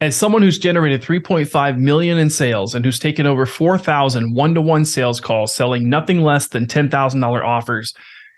As someone who's generated 3.5 million in sales and who's taken over 4,000 one-to-one sales calls selling nothing less than $10,000 offers,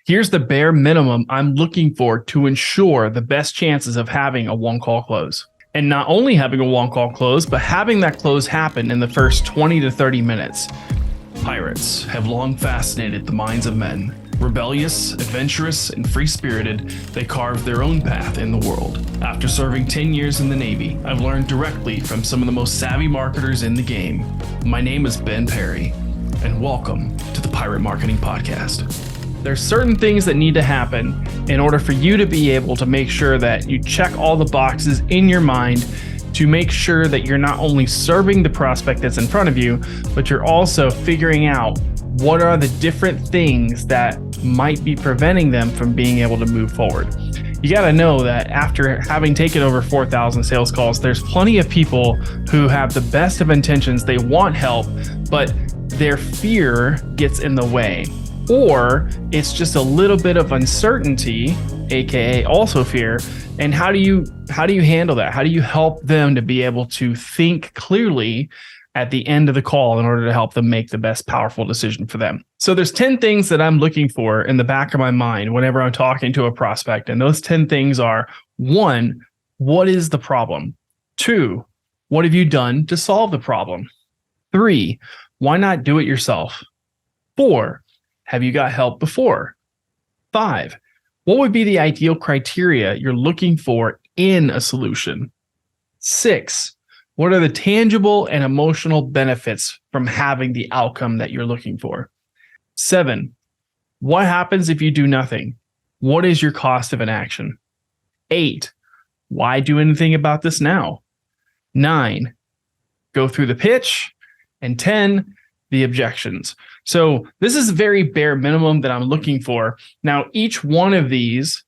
here's the bare minimum I'm looking for to ensure the best chances of having a one-call close. And not only having a one-call close, but having that close happen in the first 20 to 30 minutes. Pirates have long fascinated the minds of men. Rebellious, adventurous, and free-spirited, they carve their own path in the world. After serving 10 years in the Navy, I've learned directly from some of the most savvy marketers in the game. My name is Ben Perry, and welcome to the Pirate Marketing Podcast. There's certain things that need to happen in order for you to be able to make sure that you check all the boxes in your mind to make sure that you're not only serving the prospect that's in front of you, but you're also figuring out what are the different things that might be preventing them from being able to move forward. You got to know that after having taken over 4,000 sales calls, there's plenty of people who have the best of intentions. They want help, but their fear gets in the way, or it's just a little bit of uncertainty, aka also fear. And how do you handle that? How do you help them to be able to think clearly at the end of the call in order to help them make the best powerful decision for them? So there's 10 things that I'm looking for in the back of my mind whenever I'm talking to a prospect. And those 10 things are: 1, what is the problem? 2, what have you done to solve the problem? 3, why not do it yourself? 4, have you got help before? 5, what would be the ideal criteria you're looking for in a solution? 6, what are the tangible and emotional benefits from having the outcome that you're looking for? 7, what happens if you do nothing? What is your cost of inaction? 8, why do anything about this now? 9, go through the pitch. And 10, the objections. So this is very bare minimum that I'm looking for. Now, each one of these,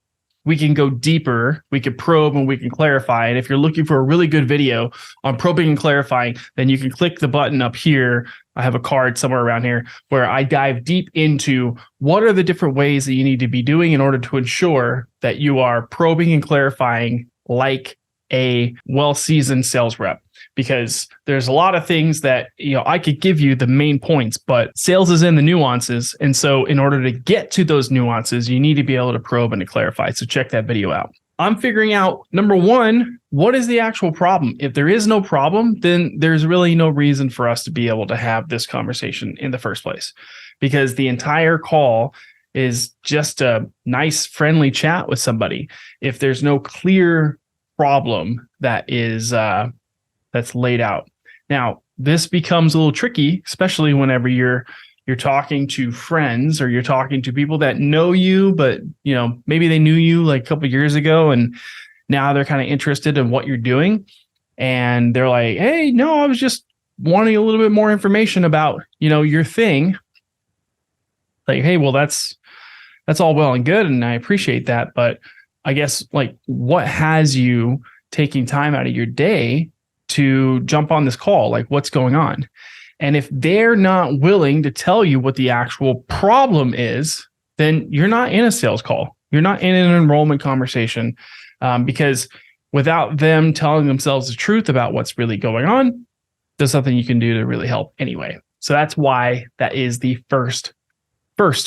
we can go deeper, we can probe, and we can clarify. And if you're looking for a really good video on probing and clarifying, then you can click the button up here. I have a card somewhere around here where I dive deep into what are the different ways that you need to be doing in order to ensure that you are probing and clarifying like a well-seasoned sales rep. Because there's a lot of things that, I could give you the main points, but sales is in the nuances. And so in order to get to those nuances, you need to be able to probe and to clarify. So check that video out. I'm figuring out, number 1, what is the actual problem? If there is no problem, then there's really no reason for us to be able to have this conversation in the first place, because the entire call is just a nice, friendly chat with somebody. If there's no clear problem that is that's laid out. Now, this becomes a little tricky, especially whenever you're talking to friends or you're talking to people that know you, but maybe they knew you like a couple of years ago and now they're kind of interested in what you're doing. And they're like, hey, no, I was just wanting a little bit more information about, your thing. Like, hey, well, that's all well and good. And I appreciate that. But I guess, like, what has you taking time out of your day to jump on this call? Like, what's going on? And if they're not willing to tell you what the actual problem is, then you're not in a sales call. You're not in an enrollment conversation, because without them telling themselves the truth about what's really going on, there's nothing you can do to really help anyway. So that's why that is the first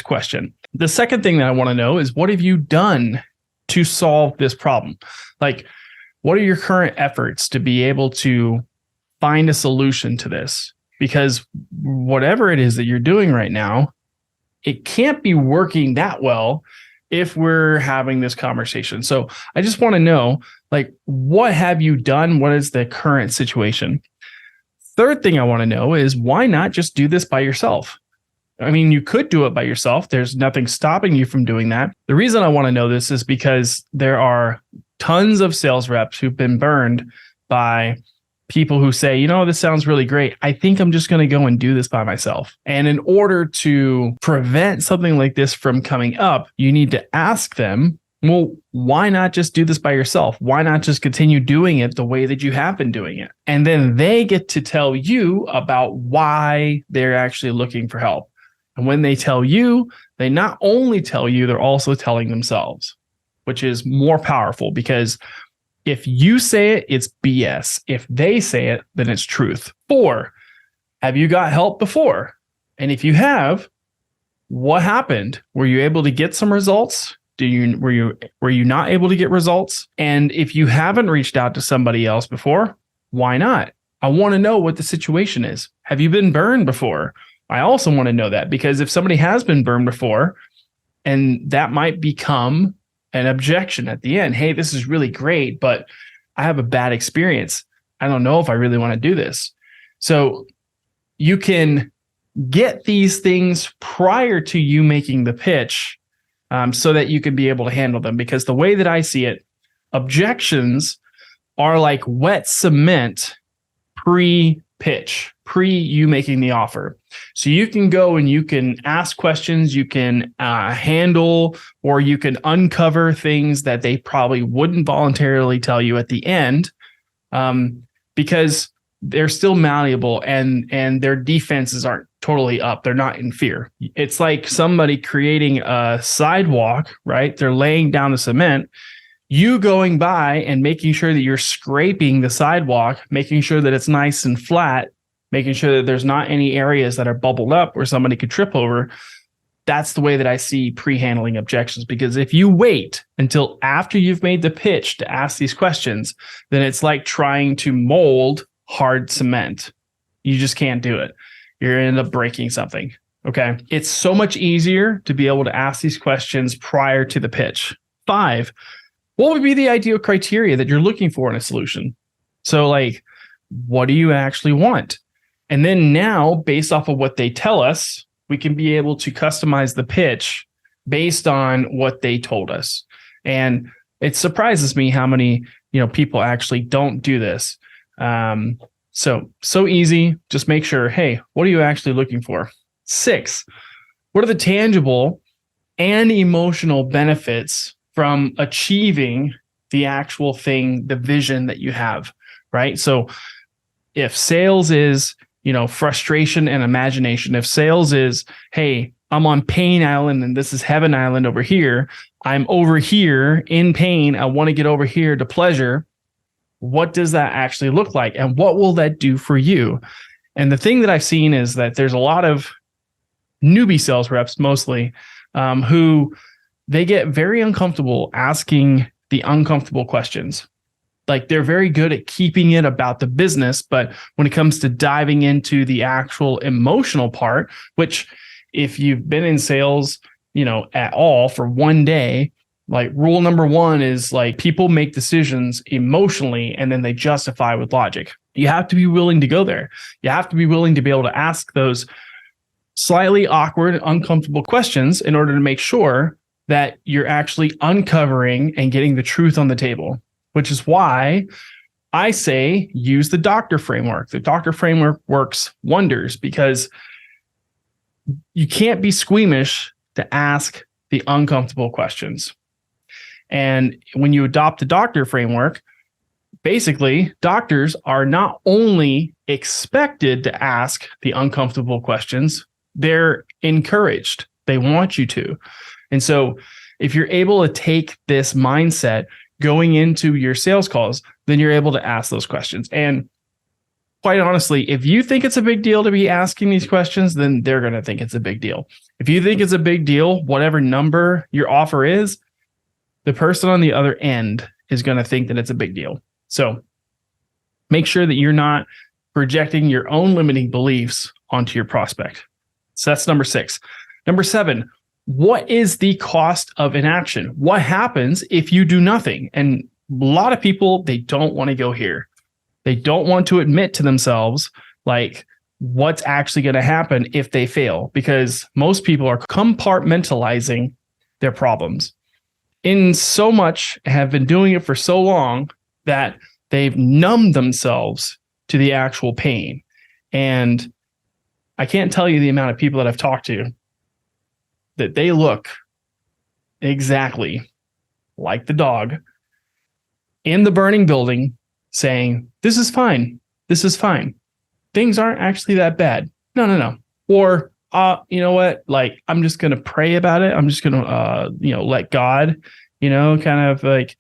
question. The second thing that I want to know is, what have you done to solve this problem? Like, what are your current efforts to be able to find a solution to this? Because whatever it is that you're doing right now, it can't be working that well if we're having this conversation. So I just want to know, like, what have you done? What is the current situation? Third thing I want to know is, why not just do this by yourself? I mean, you could do it by yourself. There's nothing stopping you from doing that. The reason I want to know this is because there are tons of sales reps who've been burned by people who say, this sounds really great. I think I'm just going to go and do this by myself. And in order to prevent something like this from coming up, you need to ask them, well, why not just do this by yourself? Why not just continue doing it the way that you have been doing it? And then they get to tell you about why they're actually looking for help. And when they tell you, they not only tell you, they're also telling themselves, which is more powerful, because If you say it, it's BS. If they say it, then it's truth. 4, have you got help before? And if you have, what happened? Were you able to get some results? Were you not able to get results? And if you haven't reached out to somebody else before, why not? I want to know what the situation is. Have you been burned before? I also want to know that, because if somebody has been burned before, and that might become an objection at the end. Hey, this is really great, but I have a bad experience. I don't know if I really want to do this. So you can get these things prior to you making the pitch, so that you can be able to handle them. Because the way that I see it, objections are like wet cement pre-pitch, pre you making the offer. So you can go and you can ask questions, you can handle, or you can uncover things that they probably wouldn't voluntarily tell you at the end, because they're still malleable and their defenses aren't totally up. They're not in fear. It's like somebody creating a sidewalk, right? They're laying down the cement. You going by and making sure that you're scraping the sidewalk, making sure that it's nice and flat, making sure that there's not any areas that are bubbled up where somebody could trip over. That's the way that I see pre-handling objections. Because if you wait until after you've made the pitch to ask these questions, then it's like trying to mold hard cement. You just can't do it. You're going to end up breaking something. Okay. It's so much easier to be able to ask these questions prior to the pitch. 5, what would be the ideal criteria that you're looking for in a solution? So like, what do you actually want? And then now, based off of what they tell us, we can be able to customize the pitch based on what they told us. And it surprises me how many, people actually don't do this. So easy. Just make sure, hey, what are you actually looking for? 6, what are the tangible and emotional benefits from achieving the actual thing, the vision that you have, right? So if sales is, frustration and imagination, if sales is, hey, I'm on Pain Island and this is Heaven Island over here, I'm over here in pain, I want to get over here to pleasure. What does that actually look like? And what will that do for you? And the thing that I've seen is that there's a lot of newbie sales reps, mostly, who they get very uncomfortable asking the uncomfortable questions. Like they're very good at keeping it about the business, but when it comes to diving into the actual emotional part, which if you've been in sales, at all for one day, like rule number 1 is like people make decisions emotionally and then they justify with logic. You have to be willing to go there. You have to be willing to be able to ask those slightly awkward, uncomfortable questions in order to make sure that you're actually uncovering and getting the truth on the table, which is why I say use the doctor framework. The doctor framework works wonders because you can't be squeamish to ask the uncomfortable questions. And when you adopt the doctor framework, basically, doctors are not only expected to ask the uncomfortable questions, they're encouraged. They want you to. And so if you're able to take this mindset going into your sales calls, then you're able to ask those questions. And quite honestly, if you think it's a big deal to be asking these questions, then they're going to think it's a big deal. If you think it's a big deal, whatever number your offer is, the person on the other end is going to think that it's a big deal. So make sure that you're not projecting your own limiting beliefs onto your prospect. So that's number 6. Number 7, what is the cost of inaction? What happens if you do nothing? And a lot of people, they don't want to go here. They don't want to admit to themselves, like, what's actually going to happen if they fail, because most people are compartmentalizing their problems. In so much have been doing it for so long that they've numbed themselves to the actual pain. And I can't tell you the amount of people that I've talked to that they look exactly like the dog in the burning building saying, this is fine. This is fine. Things aren't actually that bad. No. Or, you know what? Like, I'm just going to pray about it. I'm just going to, let God, kind of like,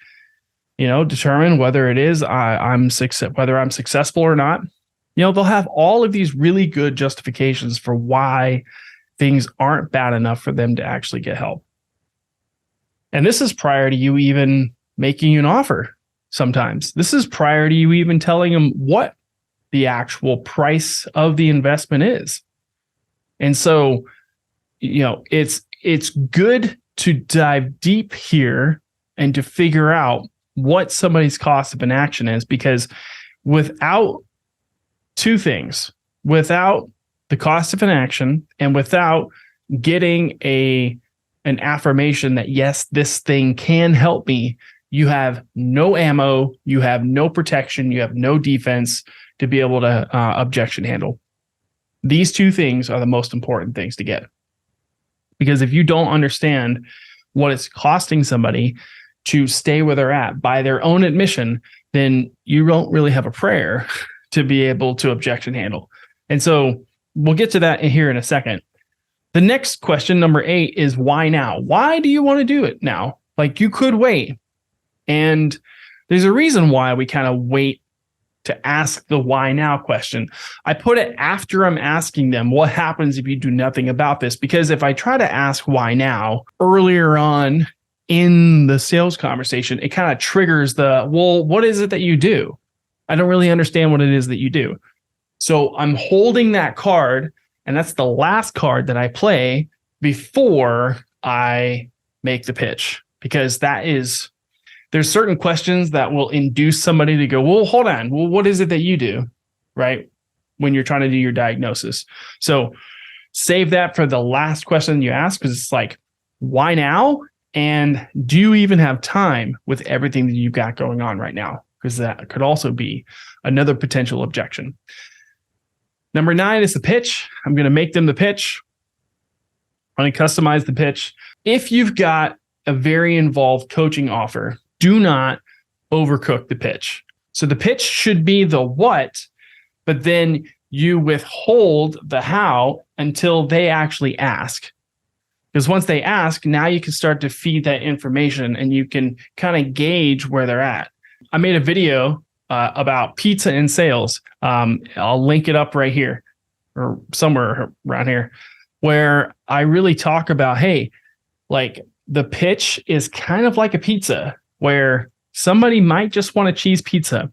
determine whether it is whether I'm successful or not. They'll have all of these really good justifications for why things aren't bad enough for them to actually get help. And this is prior to you even making an offer. Sometimes this is prior to you even telling them what the actual price of the investment is. And so, it's good to dive deep here and to figure out what somebody's cost of inaction is, because without two things, without the cost of inaction and without getting an affirmation that, yes, this thing can help me, you have no ammo, you have no protection, you have no defense to be able to objection handle. These two things are the most important things to get. Because if you don't understand what it's costing somebody to stay where they're at by their own admission, then you don't really have a prayer to be able to objection handle. And so we'll get to that here in a second. The next question, number 8, is why now? Why do you want to do it now? Like, you could wait. And there's a reason why we kind of wait to ask the why now question. I put it after I'm asking them, what happens if you do nothing about this? Because if I try to ask why now earlier on in the sales conversation, it kind of triggers what is it that you do? I don't really understand what it is that you do. So I'm holding that card, and that's the last card that I play before I make the pitch, because there's certain questions that will induce somebody to go, well, hold on. Well, what is it that you do? Right? When you're trying to do your diagnosis. So save that for the last question you ask, because it's like, why now? And do you even have time with everything that you've got going on right now? Because that could also be another potential objection. Number 9 is the pitch. I'm going to make them the pitch. I'm going to customize the pitch. If you've got a very involved coaching offer, do not overcook the pitch. So the pitch should be the what, but then you withhold the how until they actually ask. Because once they ask, now you can start to feed that information and you can kind of gauge where they're at. I made a video about pizza and sales. I'll link it up right here or somewhere around here, where I really talk about, hey, like, the pitch is kind of like a pizza, where somebody might just want a cheese pizza.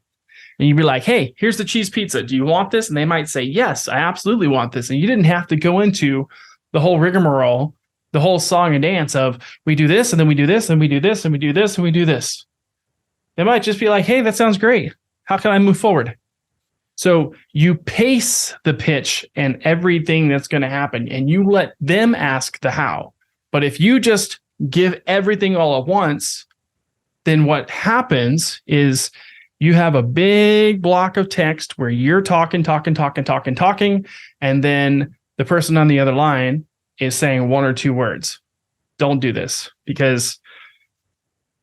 And you'd be like, hey, here's the cheese pizza. Do you want this? And they might say, yes, I absolutely want this. And you didn't have to go into the whole rigmarole, the whole song and dance of, we do this, and then we do this, and we do this, and we do this, and we do this. They might just be like, hey, that sounds great. How can I move forward? So you pace the pitch and everything that's going to happen, and you let them ask the how. But if you just give everything all at once, then what happens is you have a big block of text where you're talking, and then the person on the other line is saying 1 or 2 words. Don't do this, because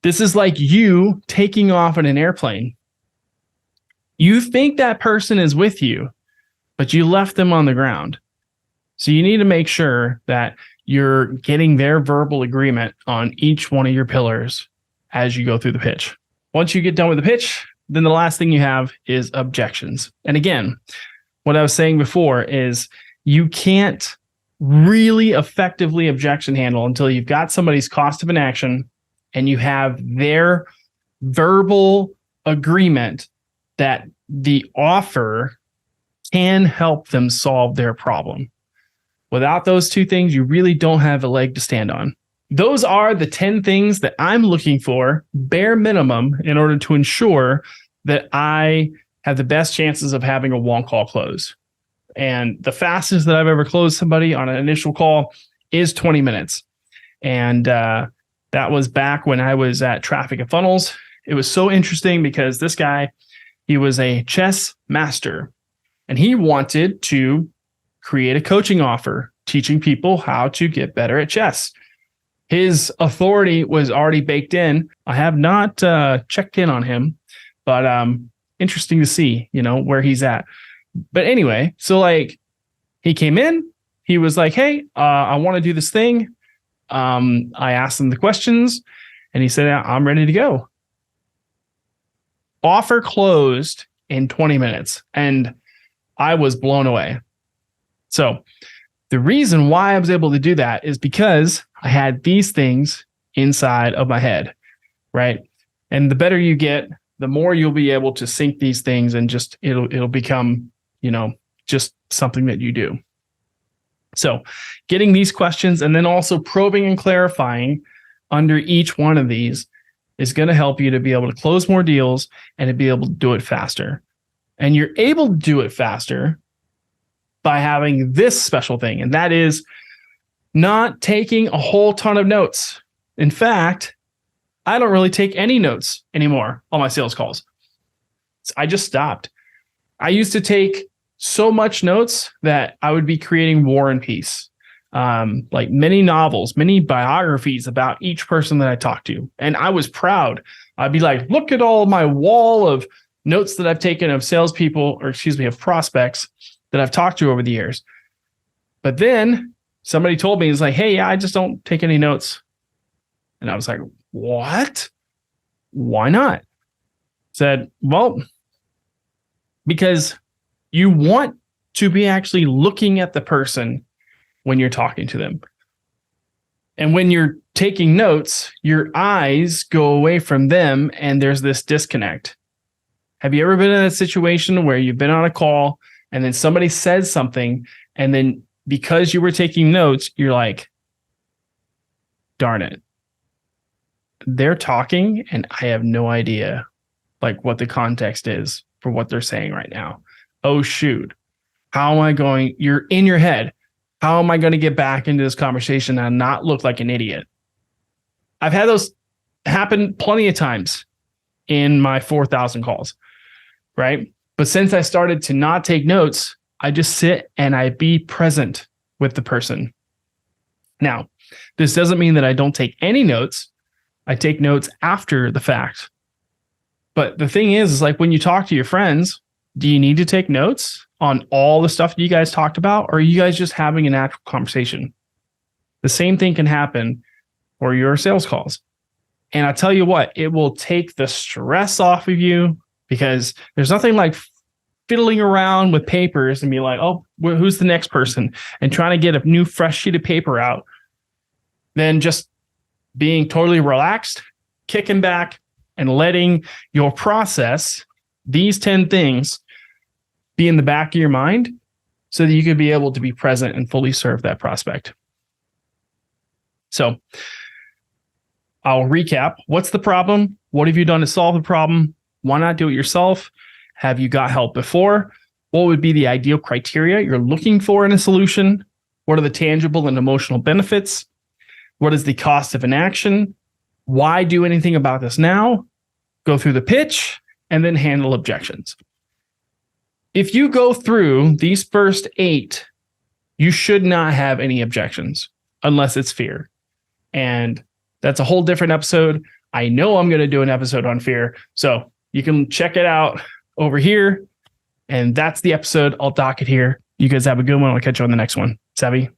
this is like you taking off in an airplane. You think that person is with you, but you left them on the ground. So you need to make sure that you're getting their verbal agreement on each one of your pillars as you go through the pitch. Once you get done with the pitch, then the last thing you have is objections. And again, what I was saying before is you can't really effectively objection handle until you've got somebody's cost of inaction and you have their verbal agreement that the offer can help them solve their problem. Without those two things, you really don't have a leg to stand on. Those are the 10 things that I'm looking for, bare minimum, in order to ensure that I have the best chances of having a one call close. And the fastest that I've ever closed somebody on an initial call is 20 minutes. And that was back when I was at Traffic and Funnels. It was so interesting because this guy, he was a chess master, and he wanted to create a coaching offer teaching people how to get better at chess. His authority was already baked in. I have not checked in on him, but interesting to see, where he's at. But anyway, so like he came in, he was like, hey, I want to do this thing. I asked him the questions and he said, I'm ready to go. offer closed in 20 minutes. And I was blown away. So the reason why I was able to do that is because I had these things inside of my head, right? And the better you get, the more you'll be able to sync these things, and just it'll become, just something that you do. So getting these questions and then also probing and clarifying under each one of these is going to help you to be able to close more deals and to be able to do it faster. And you're able to do it faster by having this special thing, and that is not taking a whole ton of notes. In fact, I don't really take any notes anymore on my sales calls. I just stopped. I used to take so much notes that I would be creating War and Peace, like many novels, many biographies about each person that I talked to. And I was proud. I'd be like, look at all my wall of notes that I've taken of salespeople, of prospects that I've talked to over the years. But then somebody told me, it's like, hey, yeah, I just don't take any notes. And I was like, what? Why not? Said, well, because you want to be actually looking at the person when you're talking to them. And when you're taking notes, your eyes go away from them and there's this disconnect. Have you ever been in a situation where you've been on a call and then somebody says something, and then because you were taking notes, you're like, darn it. They're talking and I have no idea like what the context is for what they're saying right now. Oh, shoot. How am I going? You're in your head. How am I going to get back into this conversation and not look like an idiot? I've had those happen plenty of times in my 4,000 calls, right? But since I started to not take notes, I just sit and I be present with the person. Now, this doesn't mean that I don't take any notes. I take notes after the fact. But the thing is like when you talk to your friends, do you need to take notes on all the stuff you guys talked about? Or are you guys just having a natural conversation? The same thing can happen for your sales calls. And I tell you what, it will take the stress off of you, because there's nothing like fiddling around with papers and be like, oh, who's the next person? And trying to get a new fresh sheet of paper out. Then just being totally relaxed, kicking back, and letting your process, these 10 things, be in the back of your mind so that you can be able to be present and fully serve that prospect. So I'll recap. What's the problem? What have you done to solve the problem? Why not do it yourself? Have you got help before? What would be the ideal criteria you're looking for in a solution? What are the tangible and emotional benefits? What is the cost of inaction? Why do anything about this now? Go through the pitch and then handle objections. If you go through these first 8, you should not have any objections unless it's fear. And that's a whole different episode. I know I'm going to do an episode on fear. So you can check it out over here. And that's the episode. I'll dock it here. You guys have a good one. I'll catch you on the next one. Savvy?